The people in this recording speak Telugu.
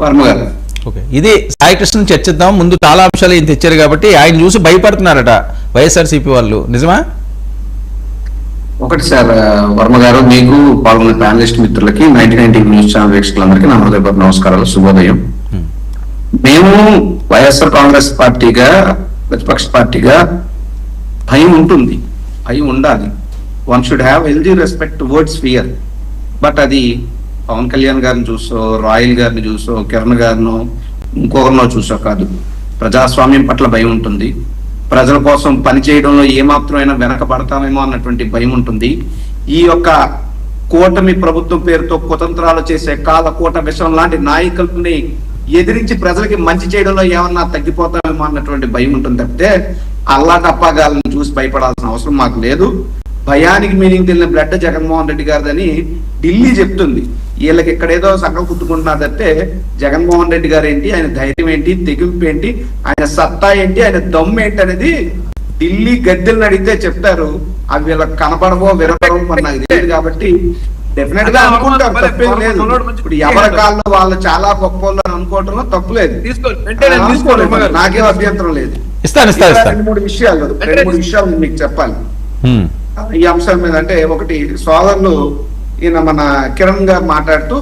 వర్మ గారు. ఓకే, ఇది సాయి కృష్ణ చర్చిద్దాం. ముందు చాలా అంశాలు ఈయన తెచ్చారు కాబట్టి ఆయన చూసి భయపడుతున్నారట వైఎస్ఆర్సీపీ వాళ్ళు, నిజమా? ఒకటి సార్, వర్మ గారు, మీకు పాల్గొన్న ప్యానలిస్ట్ మిత్రులకి 99 టీవీ న్యూస్ ఛానల్ వీక్షకులందరికీ నా హృదయపూర్వక నమస్కారాలు, శుభోదయం. మేము వైఎస్ఆర్ కాంగ్రెస్ పార్టీగా, ప్రతిపక్ష పార్టీగా భయం ఉంటుంది, భయం ఉండాలి. One should have healthy respect towards fear. But అది పవన్ కళ్యాణ్ గారిని చూసో, రాయల్ గారిని చూసో, కిరణ్ గారినో, ఇంకొకరినో చూసో కాదు. ప్రజాస్వామ్యం పట్ల భయం ఉంటుంది. ప్రజల కోసం పనిచేయడంలో ఏమాత్రమైనా వెనకబడతామేమో అన్నటువంటి భయం ఉంటుంది. ఈ యొక్క కూటమి ప్రభుత్వం పేరుతో కుతంత్రాలు చేసే కాలకూట విషయం లాంటి నాయకుల్ని ఎదిరించి ప్రజలకి మంచి చేయడంలో ఏమన్నా తగ్గిపోతామేమో అన్నటువంటి భయం ఉంటుంది తప్పితే అల్లా టప్పాగాలను చూసి భయపడాల్సిన అవసరం మాకు లేదు. భయానికి మీనింగ్ తెలియని బ్లడ్ జగన్మోహన్ రెడ్డి గారిదని ఢిల్లీ చెప్తుంది. వీళ్ళకి ఇక్కడేదో సంకల్పం కుట్టుకుంటున్నారంటే జగన్మోహన్ రెడ్డి గారు ఏంటి, ఆయన ధైర్యం ఏంటి, తెగింపు ఏంటి, ఆయన సత్తా ఏంటి, ఆయన దమ్ము ఏంటి అనేది ఢిల్లీ గద్దెలను అడిగితే చెప్తారు. అవి వీళ్ళకి కనపడవో వినపడవో మరి నాకు తెలియదు. కాబట్టి డెఫినెట్ గా అనుకుంటారు, తప్పేం లేదు. ఇప్పుడు ఎవరి కాళ్ళు వాళ్ళు చాలా గొప్ప వాళ్ళు అని అనుకోవటంలో తప్పు లేదు, నాకేం అభ్యంతరం లేదు. రెండు మూడు విషయాలు మీకు చెప్పాలి ఈ అంశం మీద. అంటే ఒకటి, సోదరులు ఈయన మన కిరణ్ గారు మాట్లాడుతూ